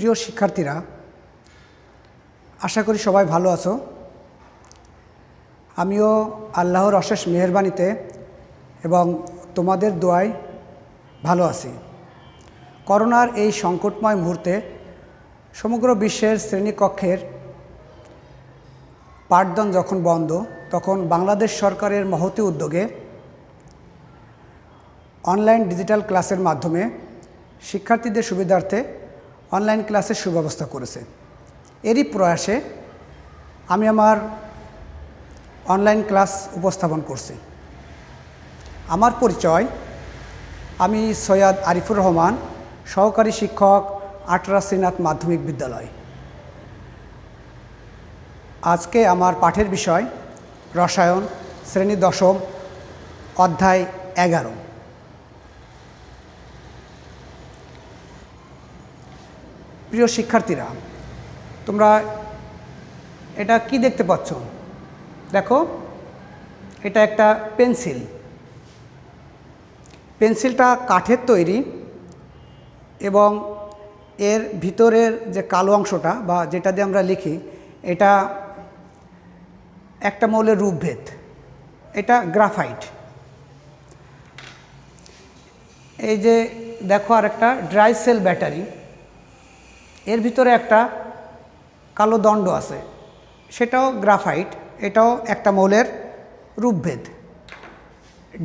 প্রিয় শিক্ষার্থীরা, আশা করি সবাই ভালো আছো। আমিও আল্লাহর অশেষ মেহেরবানিতে এবং তোমাদের দোয়ায় ভালো আছি। করোনার এই সংকটময় মুহূর্তে সমগ্র বিশ্বের শ্রেণীকক্ষের পাঠদান যখন বন্ধ, তখন বাংলাদেশ সরকারের মহতী উদ্যোগে অনলাইন ডিজিটাল ক্লাসের মাধ্যমে শিক্ষার্থীদের সুবিধার্থে অনলাইন ক্লাসের সুব্যবস্থা করেছে। এরই প্রয়াসে আমি আমার অনলাইন ক্লাস উপস্থাপন করছি। আমার পরিচয়, আমি সৈয়দ আরিফুর রহমান, সহকারী শিক্ষক, আটরা শ্রীনাথ মাধ্যমিক বিদ্যালয়। আজকে আমার পাঠের বিষয় রসায়ন, শ্রেণী দশম, অধ্যায় 11। প্রিয় শিক্ষার্থীরা, তোমরা এটা কি দেখতে পাচ্ছ? দেখো, এটা একটা পেন্সিল। পেন্সিলটা কাঠের তৈরি এবং এর ভিতরের যে কালো অংশটা বা যেটা দিয়ে আমরা লিখি, এটা একটা মৌলের রূপভেদ। এটা গ্রাফাইট। এই যে দেখো, আর একটা ড্রাই সেল ব্যাটারি, এর ভিতরে একটা কালো দণ্ড আছে, সেটাও গ্রাফাইট। এটাও একটা মৌলের রূপভেদ।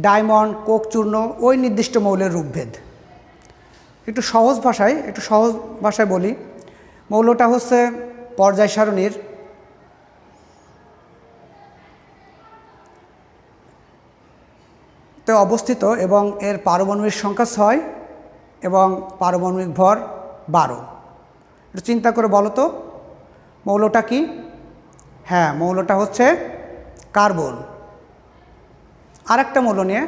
ডায়মন্ড, কোক চূর্ণ ওই নির্দিষ্ট মৌলের রূপভেদ। একটু সহজ ভাষায় বলি, মৌলটা হচ্ছে পর্যায় সারণীর তে অবস্থিত এবং এর পারমাণবিক সংখ্যা 6 এবং পারমাণবিক ভর 12। একটু চিন্তা করে বলো তো, মৌলটা কি? হ্যাঁ, মৌলটা হচ্ছে কার্বন। আরেকটা মৌল নিয়ে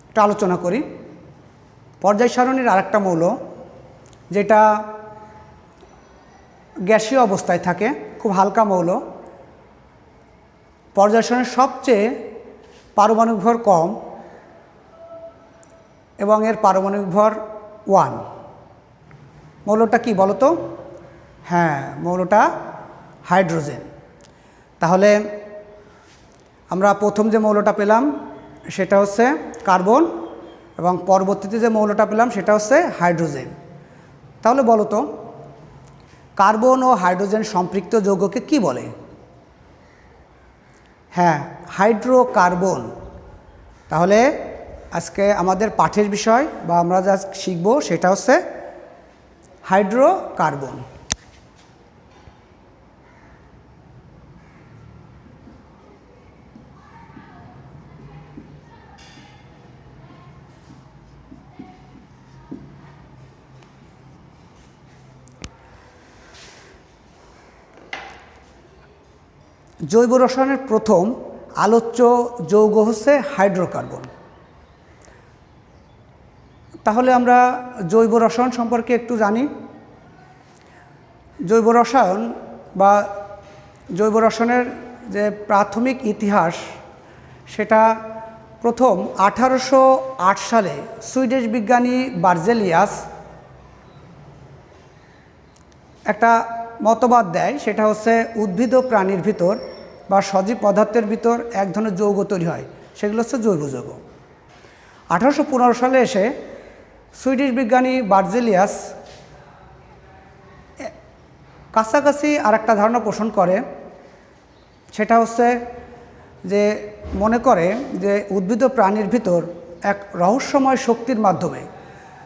একটু আলোচনা করি। পর্যায় সারণীর আরেকটা মৌল, যেটা গ্যাসীয় অবস্থায় থাকে, খুব হালকা মৌল, পর্যায় সারণীর সবচেয়ে পারমাণবিক ভর কম এবং এর পারমাণবিক ভর 1। মৌলটা কি বলো তো? হ্যাঁ, মৌলটা হাইড্রোজেন। তাহলে আমরা প্রথম যে মৌলটা পেলাম সেটা হচ্ছে কার্বন এবং পরবর্তীতে যে মৌলটা পেলাম সেটা হচ্ছে হাইড্রোজেন। তাহলে বলো তো, কার্বন ও হাইড্রোজেন সম্পৃক্ত যৌগকে কি বলে? হ্যাঁ, হাইড্রোকার্বন। তাহলে আজকে আমাদের পাঠের বিষয় বা আমরা যা শিখব সেটা হচ্ছে হাইড্রোকার্বন। জৈব রসায়নের প্রথম আলোচ্য যৌগ হচ্ছে হাইড্রোকার্বন। তাহলে আমরা জৈব রসায়ন সম্পর্কে একটু জানি। জৈব রসায়ন বা জৈব রসায়নের যে প্রাথমিক ইতিহাস, সেটা প্রথম 1808 সালে সুইডিশ বিজ্ঞানী বার্জেলিয়াস একটা মতবাদ দেয়। সেটা হচ্ছে উদ্ভিদ ও প্রাণীর ভিতর বা সজীব পদার্থের ভিতর এক ধরনের যৌগ তৈরি হয়, সেগুলো হচ্ছে জৈব যৌগ। 1815 সালে এসে সুইডিশ বিজ্ঞানী বার্জেলিয়াস কাছাকাছি আর একটা ধারণা পোষণ করে। সেটা হচ্ছে যে মনে করে যে উদ্ভিদ ও প্রাণীর ভিতর এক রহস্যময় শক্তির মাধ্যমে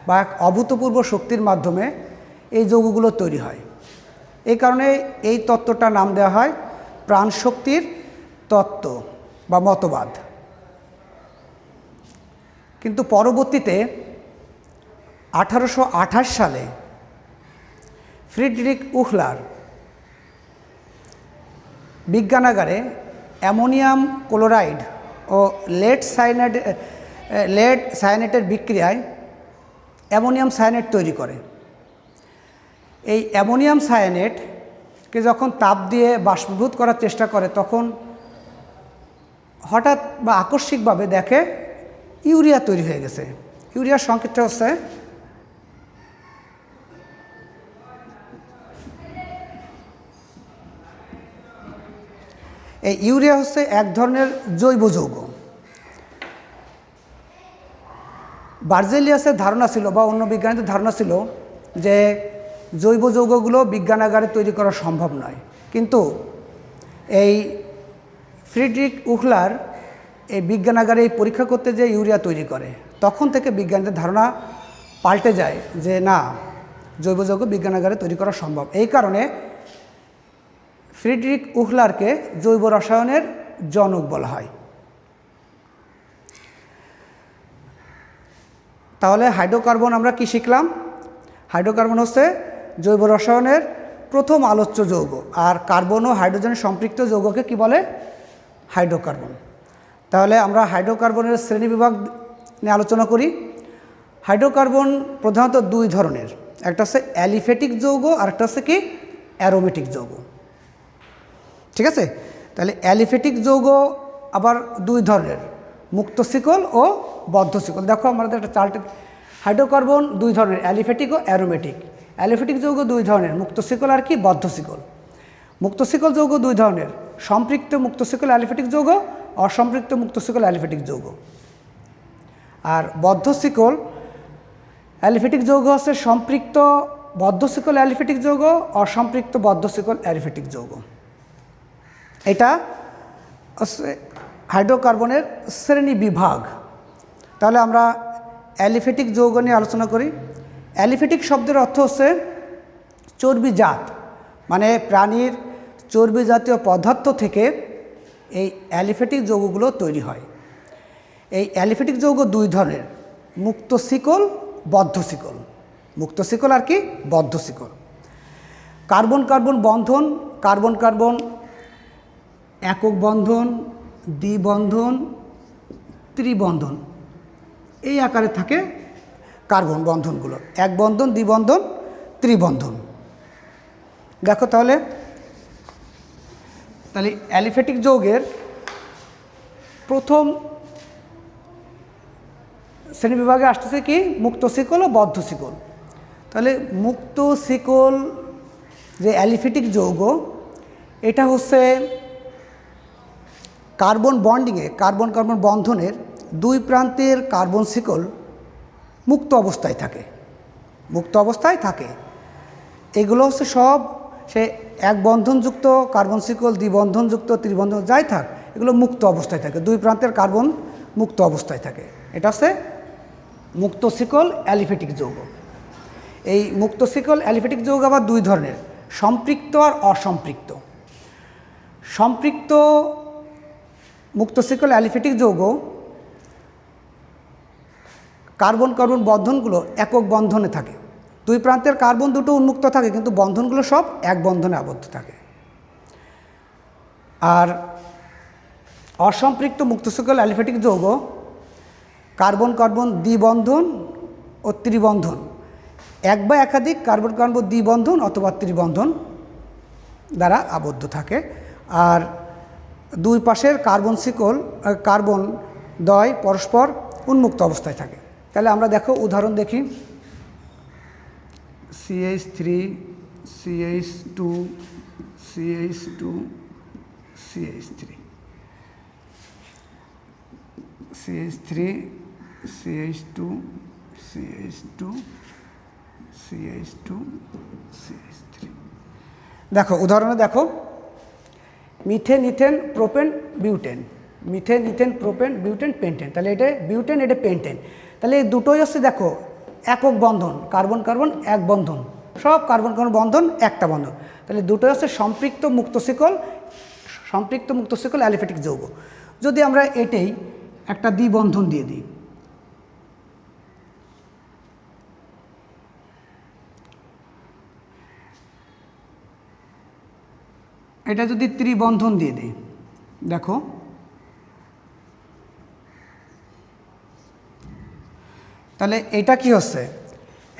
বা এক অভূতপূর্ব শক্তির মাধ্যমে এই যৌগগুলো তৈরি হয়। এই কারণে এই তত্ত্বটার নাম দেওয়া হয় প্রাণশক্তির তত্ত্ব বা মতবাদ। কিন্তু পরবর্তীতে 1828 সালে ফ্রিডরিখ উহলার বিজ্ঞানাগারে অ্যামোনিয়াম ক্লোরাইড ও লেড সায়ানেটের বিক্রিয়ায় অ্যামোনিয়াম সায়ানেট তৈরি করে। এই অ্যামোনিয়াম সায়ানেটকে যখন তাপ দিয়ে বাষ্পীভূত করার চেষ্টা করে, তখন হঠাৎ বা আকস্মিকভাবে দেখে ইউরিয়া তৈরি হয়ে গেছে। ইউরিয়ার সংকেতটা হচ্ছে এই ইউরিয়া হচ্ছে এক ধরনের জৈব যৌগ। বার্জেলিয়াসের ধারণা ছিল বা অন্য বিজ্ঞানীদের ধারণা ছিল যে জৈব যৌগগুলো বিজ্ঞানাগারে তৈরি করা সম্ভব নয়, কিন্তু এই ফ্রিডরিখ উহলার এই বিজ্ঞানাগারে এই পরীক্ষা করতে যে ইউরিয়া তৈরি করে, তখন থেকে বিজ্ঞানীদের ধারণা পাল্টে যায় যে না, জৈব যৌগ বিজ্ঞানাগারে তৈরি করা সম্ভব। এই কারণে ফ্রিডরিখ উহলারকে জৈব রসায়নের জনক বলা হয়। তাহলে হাইড্রোকার্বন আমরা কি শিখলাম? হাইড্রোকার্বন হচ্ছে জৈব রসায়নের প্রথম আলোচ্য যৌগ, আর কার্বন ও হাইড্রোজেনের সম্পৃক্ত যৌগকে কি বলে? হাইড্রোকার্বন। তাহলে আমরা হাইড্রোকার্বনের শ্রেণীবিভাগ নিয়ে আলোচনা করি। হাইড্রোকার্বন প্রধানত দুই ধরনের, একটা হচ্ছে অ্যালিফেটিক যৌগ আর একটা হচ্ছে কি অ্যারোমেটিক যৌগ। ঠিক আছে? তাহলে অ্যালিফেটিক যৌগ আবার দুই ধরনের, মুক্ত শিকল ও বদ্ধ শিকল। দেখো আমাদের একটা চার্টে হাইড্রোকার্বন দুই ধরনের, অ্যালিফেটিক ও অ্যারোমেটিক। অ্যালিফেটিক যৌগ দুই ধরনের, মুক্ত শিকল আর কি বদ্ধ শিকল। মুক্ত শিকল যৌগ দুই ধরনের, সম্পৃক্ত মুক্ত শিকল অ্যালিফেটিক যৌগ, অসম্পৃক্ত মুক্ত শিকল অ্যালিফেটিক যৌগ। আর বদ্ধ শিকল অ্যালিফেটিক যৌগ হচ্ছে সম্পৃক্ত বদ্ধ শিকল অ্যালিফেটিক যৌগ, অসম্পৃক্ত বদ্ধ শিকল অ্যালিফেটিক যৌগ। এটা হচ্ছে হাইড্রোকার্বনের শ্রেণী বিভাগ। তাহলে আমরা অ্যালিফেটিক যৌগ নিয়ে আলোচনা করি। অ্যালিফেটিক শব্দের অর্থ হচ্ছে চর্বিজাত, মানে প্রাণীর চর্বি জাতীয় পদার্থ থেকে এই অ্যালিফেটিক যৌগগুলো তৈরি হয়। এই অ্যালিফেটিক যৌগ দুই ধরনের, মুক্ত শিকল, বদ্ধ শিকল। মুক্ত শিকল আর কি বদ্ধ শিকল। কার্বন কার্বন বন্ধন, কার্বন কার্বন একক বন্ধন, দ্বিবন্ধন, ত্রিবন্ধন, এই আকারে থাকে কার্বন বন্ধনগুলো, এক বন্ধন, দ্বিবন্ধন, ত্রিবন্ধন। দেখো তাহলে অ্যালিফেটিক যৌগের প্রথম শ্রেণীবিভাগে আসতেছে কি মুক্ত শিকল ও বদ্ধ শিকল। তাহলে মুক্ত শিকল যে অ্যালিফেটিক যৌগ, এটা হচ্ছে কার্বন বন্ডিংয়ে, কার্বন কার্বন বন্ধনের দুই প্রান্তের কার্বন শিকল মুক্ত অবস্থায় থাকে, মুক্ত অবস্থায় থাকে। এগুলো হচ্ছে সব সে এক বন্ধনযুক্ত কার্বন শিকল, দ্বিবন্ধনযুক্ত, ত্রিবন্ধন যাই থাক, এগুলো মুক্ত অবস্থায় থাকে, দুই প্রান্তের কার্বন মুক্ত অবস্থায় থাকে। এটা হচ্ছে মুক্ত শিকল অ্যালিফেটিক যৌগ। এই মুক্ত শিকল অ্যালিফেটিক যৌগ আবার দুই ধরনের, সম্পৃক্ত আর অসম্পৃক্ত। সম্পৃক্ত মুক্ত শিকল অ্যালিফেটিক যৌগ কার্বন কার্বন বন্ধনগুলো একক বন্ধনে থাকে, দুই প্রান্তের কার্বন দুটো উন্মুক্ত থাকে, কিন্তু বন্ধনগুলো সব এক বন্ধনে আবদ্ধ থাকে। আর অসম্পৃক্ত মুক্ত শিকল অ্যালিফেটিক যৌগ কার্বন কার্বন দ্বিবন্ধন ও ত্রিবন্ধন, এক বা একাধিক কার্বন কার্বন দ্বিবন্ধন অথবা ত্রিবন্ধন দ্বারা আবদ্ধ থাকে। আর দুই পাশের কার্বন শিকল কার্বন দ্বয় পরস্পর উন্মুক্ত অবস্থায় থাকে। তাহলে আমরা দেখো উদাহরণ দেখি, CH3 CH2 CH2 CH3 CH3 CH2 CH2 CH2 CH3। দেখো উদাহরণে দেখো, methane ethane propane butane, methane ethane propane butane pentane. তাহলে এটা বিউটেন, এটা পেন্টেন। তাহলে এই দুটোই হচ্ছে দেখো একক বন্ধন, কার্বন কার্বন এক বন্ধন, সব কার্বন কার্বন বন্ধন একটা বন্ধন। তাহলে দুটোই হচ্ছে সম্পৃক্ত মুক্ত শিকল, সম্পৃক্ত মুক্ত শিকল অ্যালিফেটিক যৌগ। যদি আমরা এটাই একটা দ্বিবন্ধন দিয়ে দিই, এটা যদি ত্রিবন্ধন দিয়ে দিই, দেখো তাহলে এটা কি হচ্ছে,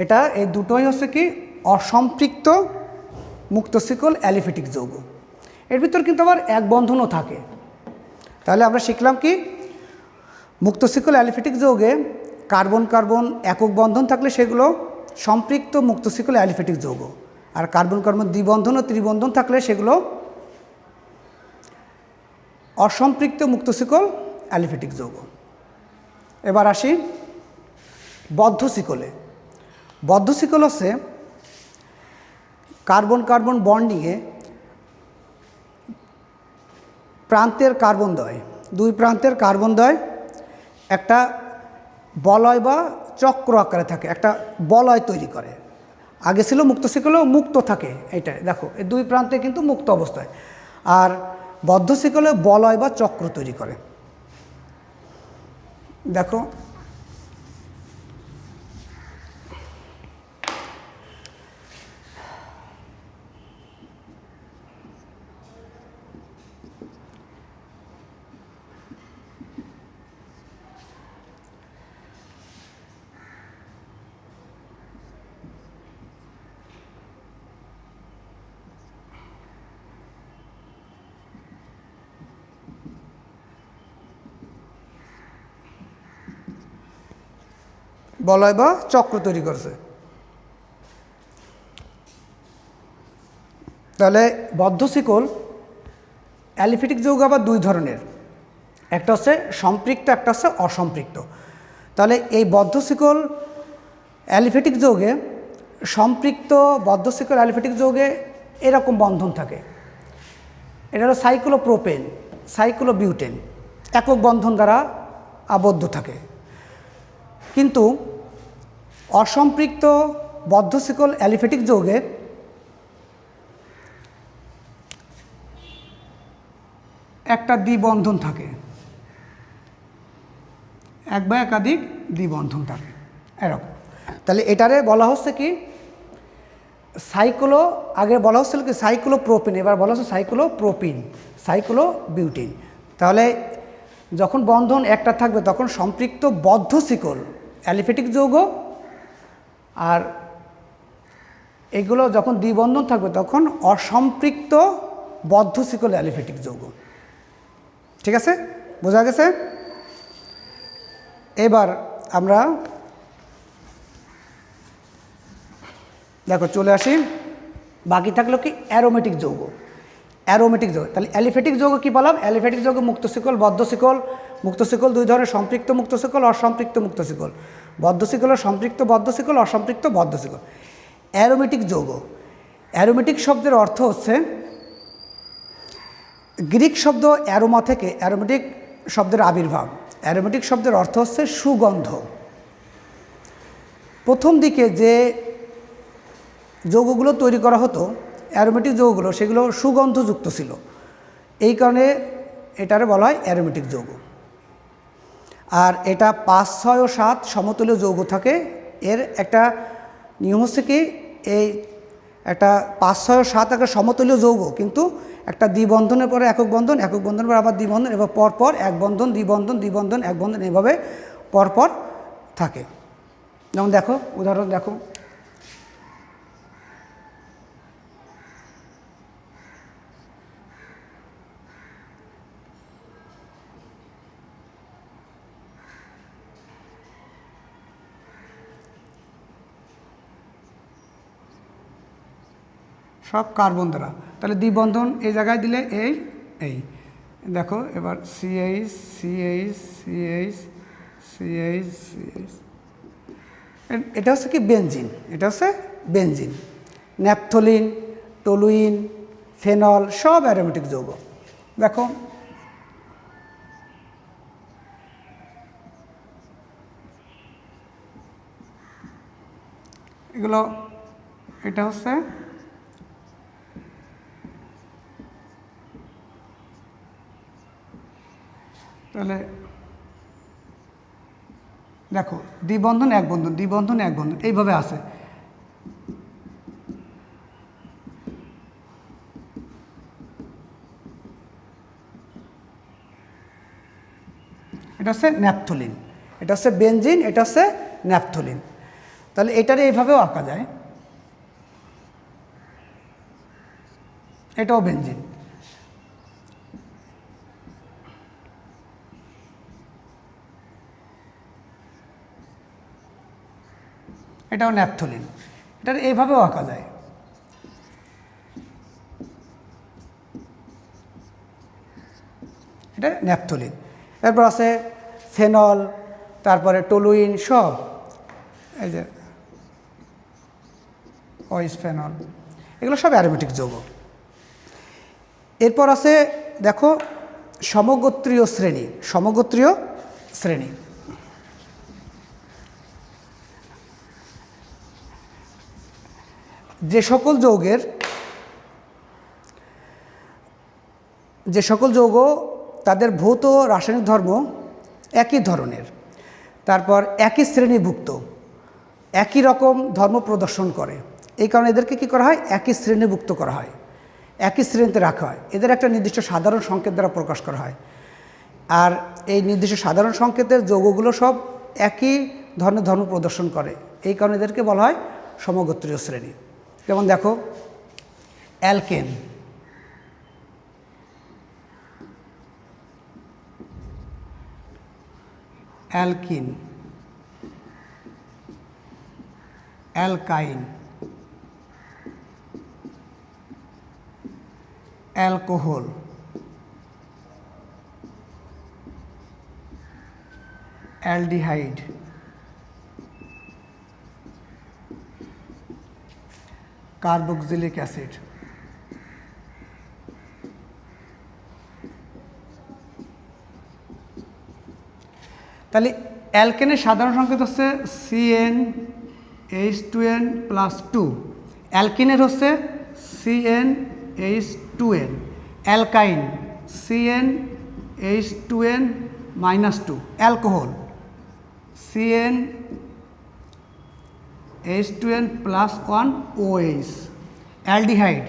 এটা এই দুটোই হচ্ছে কি অসম্পৃক্ত মুক্ত শিকল অ্যালিফেটিক যৌগ। এর ভিতর কিন্তু আবার এক বন্ধনও থাকে। তাহলে আমরা শিখলাম কি মুক্ত শিকল অ্যালিফেটিক যৌগে কার্বন কার্বন একক বন্ধন থাকলে সেগুলো সম্পৃক্ত মুক্ত শিকল অ্যালিফেটিক যৌগ, আর কার্বন কার্বন দ্বিবন্ধন ও ত্রিবন্ধন থাকলে সেগুলো অসম্পৃক্ত মুক্ত শিকল অ্যালিফেটিক যৌগ। এবার আসি বদ্ধ শিকলে। বদ্ধ শিকল হচ্ছে কার্বন কার্বন বন্ডিংয়ে প্রান্তের কার্বন দ্বয়, দুই প্রান্তের কার্বন দ্বয় একটা বলয় বা চক্র আকারে থাকে, একটা বলয় তৈরি করে। আগে ছিল মুক্ত শিকলেও মুক্ত থাকে, এইটাই দেখো এই দুই প্রান্তে কিন্তু মুক্ত অবস্থায়, আর বদ্ধ শিকলে বলয় বা চক্র তৈরি করে। দেখো বলয় বা চক্র তৈরি করছে। তাহলে বদ্ধ শিকল অ্যালিফেটিক যৌগ আবার দুই ধরনের, একটা হচ্ছে সম্পৃক্ত, একটা হচ্ছে অসম্পৃক্ত। তাহলে এই বদ্ধ শিকল অ্যালিফেটিক যৌগে, সম্পৃক্ত বদ্ধ শিকল অ্যালিফেটিক যৌগে এরকম বন্ধন থাকে। এটা হলো সাইক্লোপ্রোপেন, সাইক্লোবিউটেন, একক বন্ধন দ্বারা আবদ্ধ থাকে। কিন্তু অসম্পৃক্ত বদ্ধ শিকল অ্যালিফেটিক যৌগে একটা দ্বিবন্ধন থাকে, এক বা একাধিক দ্বিবন্ধন থাকে এরকম। তাহলে এটারে বলা হচ্ছে কি সাইক্লো, আগে বলা হচ্ছিল কি সাইক্লোপ্রোপিন, এবার বলা হচ্ছে সাইক্লোপ্রোপিন, সাইক্লোবিউটিন। তাহলে যখন বন্ধন একটা থাকবে তখন সম্পৃক্ত বদ্ধ শিকল অ্যালিফেটিক যৌগ, আর এগুলো যখন দ্বিবন্ধন থাকবে তখন অসম্পৃক্ত বদ্ধ শিকল অ্যালিফেটিক যৌগ। ঠিক আছে, বোঝা গেছে? এবার আমরা দেখো চলে আসি, বাকি থাকলো কি অ্যারোমেটিক যৌগ। অ্যারোমেটিক যৌগ, তাহলে অ্যালিফেটিক যৌগ কী বললাম? অ্যালিফেটিক যৌগ মুক্ত শিকল, বদ্ধ শিকল। মুক্ত শিকল দুই ধরনের, সম্পৃক্ত মুক্ত শিকল, অসম্পৃক্ত মুক্ত শিকল। বদ্ধ শিকল সম্পৃক্ত বদ্ধ শিকল, অসম্পৃক্ত বদ্ধ শিকল। অ্যারোমেটিক যৌগ, অ্যারোমেটিক শব্দের অর্থ হচ্ছে গ্রিক শব্দ অ্যারোমা থেকে অ্যারোমেটিক শব্দের আবির্ভাব। অ্যারোমেটিক শব্দের অর্থ হচ্ছে সুগন্ধ। প্রথম দিকে যে যৌগগুলো তৈরি করা হতো অ্যারোমেটিক যৌগগুলো, সেগুলো সুগন্ধযুক্ত ছিল, এই কারণে এটারে বলা হয় অ্যারোমেটিক যৌগ। আর এটা 5, 6 ও 7 সমতুল্য যৌগ থাকে। এর একটা নিয়ম হচ্ছে কি, এই একটা 5, 6 ও 7 একটা সমতুল্য যৌগ, কিন্তু একটা দ্বিবন্ধনের পরে একক বন্ধন, একক বন্ধনের পর আবার দ্বিবন্ধন, এবার পরপর এক বন্ধন, দ্বিবন্ধন, দ্বিবন্ধন, এক বন্ধন, এভাবে পরপর থাকে। যেমন দেখো, উদাহরণ দেখো, সব কার্বন দ্বারা। তাহলে দ্বিবন্ধন এই জায়গায় দিলে এই দেখো, এবার CH CH CH CH CH, এটা হচ্ছে কি বেনজিন, এটা হচ্ছে বেনজিন। ন্যাপথলিন, টলুইন, ফেনল সব অ্যারোমেটিক যৌগ। দেখো এগুলো, এটা হচ্ছে তাহলে দেখো দ্বিবন্ধন এক বন্ধন, দ্বিবন্ধন এক বন্ধন, এইভাবে আছে। এটা হচ্ছে ন্যাপথলিন, এটা হচ্ছে বেনজিন, এটা হচ্ছে ন্যাপথলিন। তাহলে এটারে এইভাবেও আঁকা যায়, এটাও বেনজিন, এটাও ন্যাপথলিন। এটার এইভাবেও আঁকা যায়। এটা ন্যাপথলিন। এরপর আছে ফেনল, তারপরে টলুইন, সব এই যে ফেনল, এগুলো সব অ্যারোমেটিক যৌগ। এরপর আছে দেখো সমগোত্রীয় শ্রেণী। সমগোত্রীয় শ্রেণী যে সকল যৌগ তাদের ভৌত রাসায়নিক ধর্ম একই ধরনের, তারপর একই শ্রেণীভুক্ত, একই রকম ধর্ম প্রদর্শন করে, এই কারণে এদেরকে কী করা হয়, একই শ্রেণীভুক্ত করা হয়, একই শ্রেণীতে রাখা হয়। এদের একটা নির্দিষ্ট সাধারণ সংকেত দ্বারা প্রকাশ করা হয়। আর এই নির্দিষ্ট সাধারণ সংকেতের যৌগগুলো সব একই ধরনের ধর্ম প্রদর্শন করে, এই কারণে এদেরকে বলা হয় সমগোত্রীয় শ্রেণী। যেমন দেখো alkane, alkene, alkyne, alcohol, aldehyde, carboxylic acid. তাহলে অ্যালকেনের সাধারণ সংকেত হচ্ছে CnH2n+2, অ্যালকিনের হচ্ছে CnH2n, alkyne CnH2n-2, alcohol CnH2n+1OH, aldehyde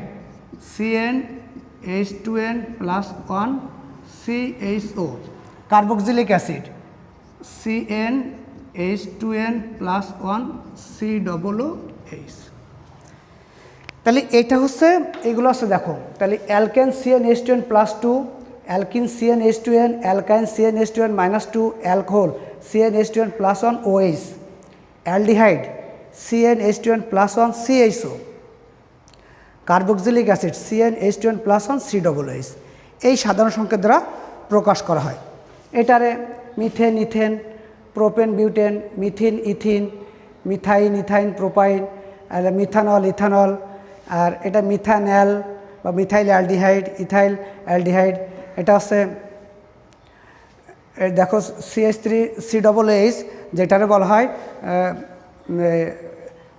CnH2n+1CHO, carboxylic acid CnH2n+1COOH। তাহলে এটা হচ্ছে এগুলো আছে দেখো, তাহলে alkane CnH2n+2, alkene CnH2n, alkyne CnH2n-2, alcohol CnH2n+1OH, aldehyde CnH2n+1CHO, carboxylic acid CnH2n+1COOH। এই সাধারণ সংকেত দ্বারা প্রকাশ করা হয়। এটারে methane, ethane, propane, butane, methene, ethene, methyne, ethyne, propyne, methanol, ethanol, আর এটা মিথানল বা মিথাইল অ্যালডিহাইড, ইথাইল অ্যালডিহাইড। এটা হচ্ছে দেখো CH3COOH, যেটারে বলা হয়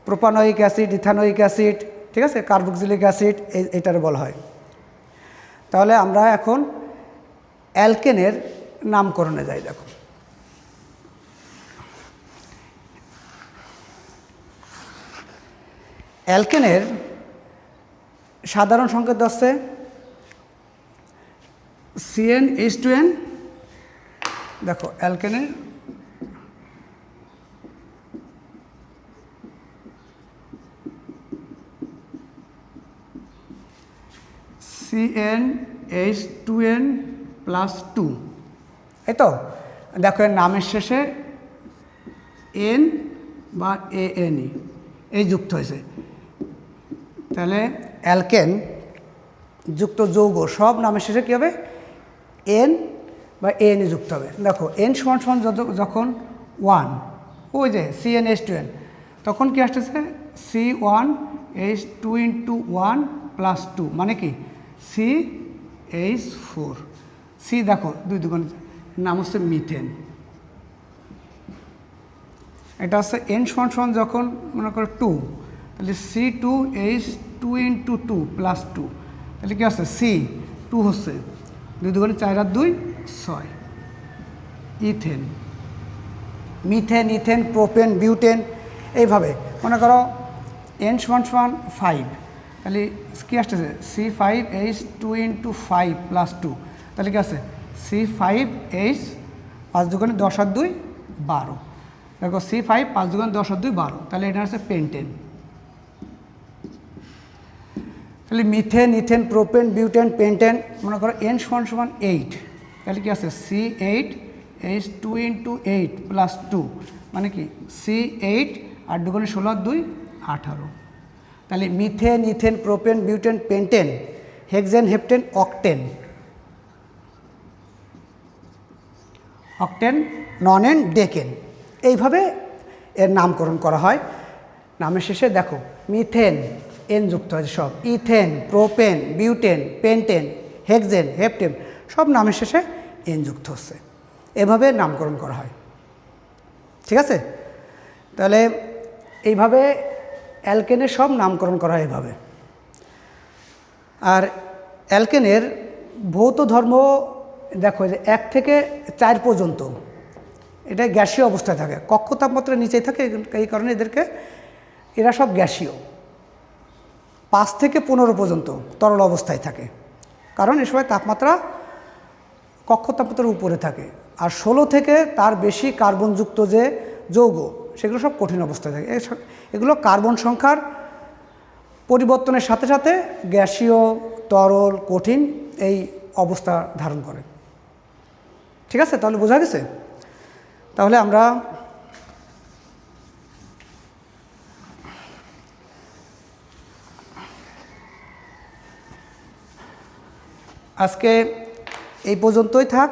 প্রোপানোয়িক অ্যাসিড, ইথানোয়িক অ্যাসিড, ঠিক আছে, কার্বক্সিলিক অ্যাসিড, এটারে বলা হয়। তাহলে আমরা এখন অ্যালকেনের নামকরণে যাই। দেখো অ্যালকেনের সাধারণ সংকেত হচ্ছে CnH2n। দেখো অ্যালকেনের CnH2n+2, এই তো দেখো এর নামের শেষে N বা ANE এই যুক্ত হয়েছে। তাহলে অ্যালকেন যুক্ত যৌগ সব নামের শেষে কী হবে, N বা ANE যুক্ত হবে। দেখো N সমান যখন 1, ওই যে CnH2n, তখন কি আসতেছে C1H2 × 1+2, মানে কি CH4। C দেখো 2 2 নাম হচ্ছে মিথেন। এটা হচ্ছে N সমান যখন মনে করো 2, তাহলে C2H2 × 2+2, তাহলে কি আছে C2 হচ্ছে 2 2 4 আর 2 6, ethane, methane, ethane, propane, butane. এইভাবে মনে করো N সমান 5, তাহলে কী আসতেছে C5H2 × 5+2, তাহলে কি আছে C5H, 5 2 10 আর 2 12। দেখো C5 5 2 10 আর 2 12, তাহলে এটা হচ্ছে পেন্টেন। তাহলে methane, ethane, propane, butane, pentane, মনে করো N সমান 8, তাহলে কি আছে C8H2 × 8+2, মানে কি C8 আর 2 16 আর 2 18। তাহলে methane, ethane, propane, butane, pentane, hexane, heptane, octane. Octane, nonane, decane, এইভাবে এর নামকরণ করা হয়। নামের শেষে দেখো মিথেন এন যুক্ত আছে সব, ethane, propane, butane, pentane, hexane, heptane সব নামের শেষে এন যুক্ত হচ্ছে। এভাবে নামকরণ করা হয়। ঠিক আছে, তাহলে এইভাবে অ্যালকেনের সব নামকরণ করা হয় এভাবে। আর অ্যালকেনের ভৌত ধর্ম দেখো যে 1 থেকে 4 পর্যন্ত এটা গ্যাসীয় অবস্থায় থাকে, কক্ষ তাপমাত্রার নিচেই থাকে, এই কারণে এরা সব গ্যাসীয়। 5 থেকে 15 পর্যন্ত তরল অবস্থায় থাকে, কারণ এ সময় তাপমাত্রা কক্ষ তাপমাত্রার উপরে থাকে। আর 16 থেকে তার বেশি কার্বনযুক্ত যে যৌগ সেগুলো সব কঠিন অবস্থায় থাকে। এগুলো কার্বন সংখ্যার পরিবর্তনের সাথে সাথে গ্যাসীয়, তরল, কঠিন এই অবস্থা ধারণ করে। ঠিক আছে, তাহলে বোঝা গেছে। তাহলে আমরা আজকে এই পর্যন্তই থাক।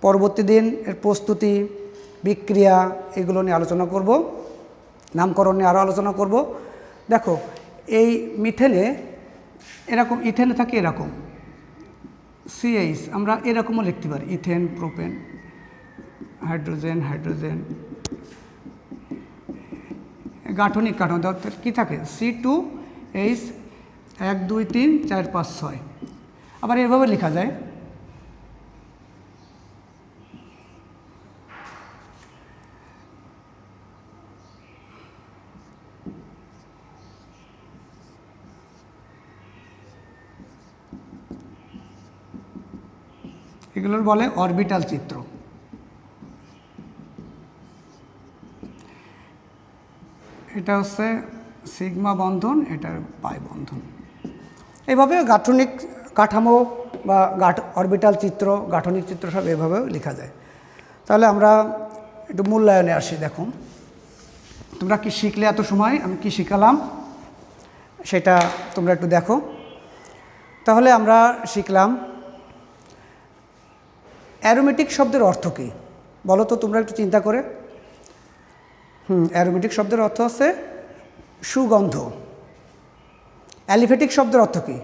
পরবর্তী দিন এর প্রস্তুতি, বিক্রিয়া এগুলো নিয়ে আলোচনা করব, নামকরণ নিয়ে আরও আলোচনা করব। দেখো এই মিথেনে এরকম, ইথেনে থাকে এরকম CH, আমরা এরকমও লিখতে পারি, ইথেন, প্রোপেন, হাইড্রোজেন, হাইড্রোজেন, গাঠনিক কাঠামো কী থাকে C2H 1 2 3 4 5 6। আবার এভাবে লেখা যায় এগুলোর বলে অরবিটাল চিত্র। এটা হচ্ছে সিগমা বন্ধন, এটার পাই বন্ধন। এইভাবে গাঠনিক কাঠামো বা অরবিটাল চিত্র, গাঠনিক চিত্র সব এভাবেও লেখা যায়। তাহলে আমরা একটু মূল্যায়নে আসি। দেখো তোমরা কি শিখলে এত সময়, আমি কি শিখালাম সেটা তোমরা একটু দেখো। তাহলে আমরা শিখলাম অ্যারোমেটিক শব্দের অর্থ কী বলো তো তোমরা একটু চিন্তা করে। অ্যারোমেটিক শব্দের অর্থ হচ্ছে সুগন্ধ। অ্যালিফেটিক শব্দের অর্থ কী?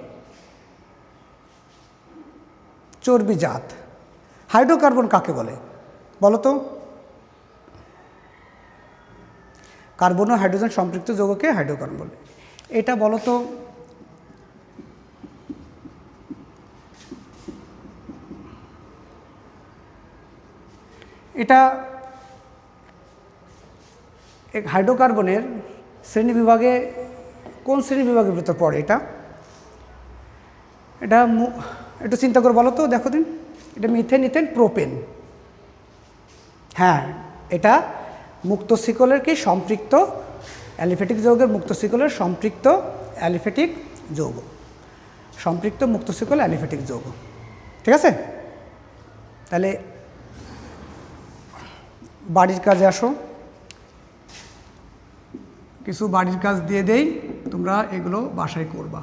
চর্বিজাত। হাইড্রোকার্বন কাকে বলে বলো তো? কার্বন ও হাইড্রোজেন সম্পৃক্ত যৌগকে হাইড্রোকার্বন বলে। এটা বলো তো এটা হাইড্রোকার্বনের শ্রেণীবিভাগে কোন শ্রেণীবিভাগের ভিতর পড়ে? এটা একটু চিন্তা করে বলো তো, দেখো দিন। এটা মিথেন, ইথেন, প্রোপেন। হ্যাঁ, এটা মুক্ত শিকলের কি সম্পৃক্ত অ্যালিফেটিক যৌগের মুক্ত শিকলের সম্পৃক্ত অ্যালিফেটিক যৌগ, সম্পৃক্ত মুক্ত শিকল অ্যালিফেটিক যৌগ। ঠিক আছে, তাহলে বাড়ির কাজে আসো। কিছু বাড়ির কাজ দিয়ে দেই, তোমরা এগুলো বাসায় করবা।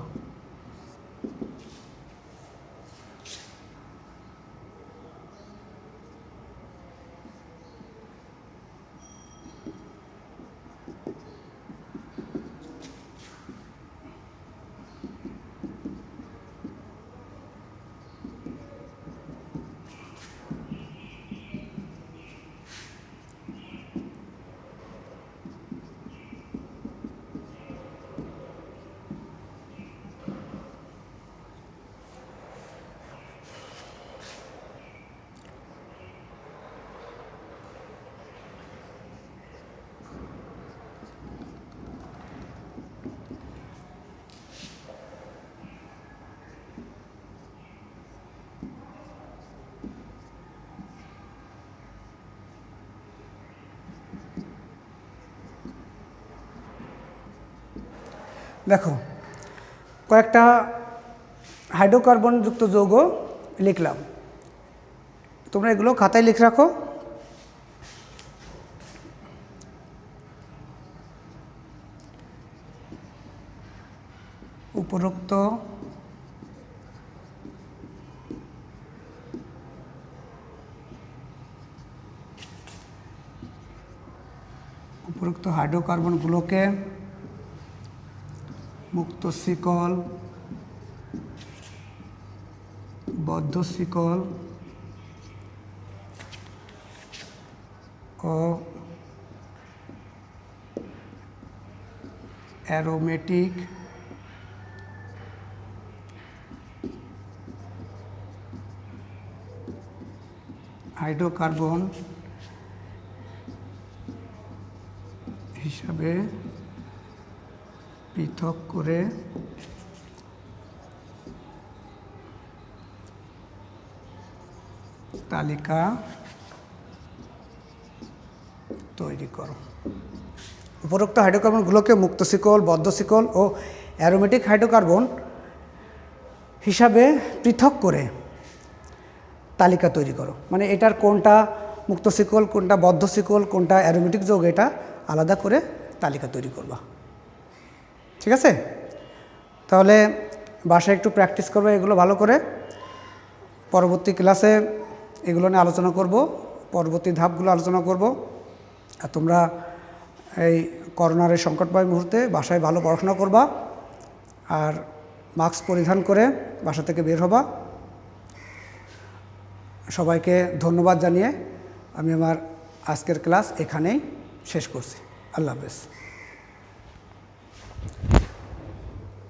দেখো কয়েকটা হাইড্রোকার্বনযুক্ত যৌগ লিখলাম, তোমরা এগুলো খাতায় লিখে রাখো। উপরোক্ত উপরোক্ত হাইড্রোকার্বনগুলোকে মুক্ত শিকল, বদ্ধ শিকল ও অ্যারোমেটিক হাইড্রোকার্বন হিসাবে পৃথক করে তালিকা তৈরি করো। উপরোক্ত হাইড্রোকার্বনগুলোকে মুক্ত শিকল, বদ্ধ শিকল ও অ্যারোমেটিক হাইড্রোকার্বন হিসাবে পৃথক করে তালিকা তৈরি করো। মানে এটার কোনটা মুক্ত শিকল, কোনটা বদ্ধ শিকল, কোনটা অ্যারোমেটিক যৌগ, এটা আলাদা করে তালিকা তৈরি করবা। ঠিক আছে? তাহলে বাসায় একটু প্র্যাকটিস করবে এগুলো ভালো করে। পরবর্তী ক্লাসে এগুলো নিয়ে আলোচনা করব, পরবর্তী ধাপগুলো আলোচনা করব। আর তোমরা এই করোনার এই সংকটময় মুহূর্তে বাসায় ভালো পড়াশোনা করবা আর মাস্ক পরিধান করে বাসা থেকে বের হবা। সবাইকে ধন্যবাদ জানিয়ে আমি আমার আজকের ক্লাস এখানেই শেষ করছি। আল্লাহ হাফেজ।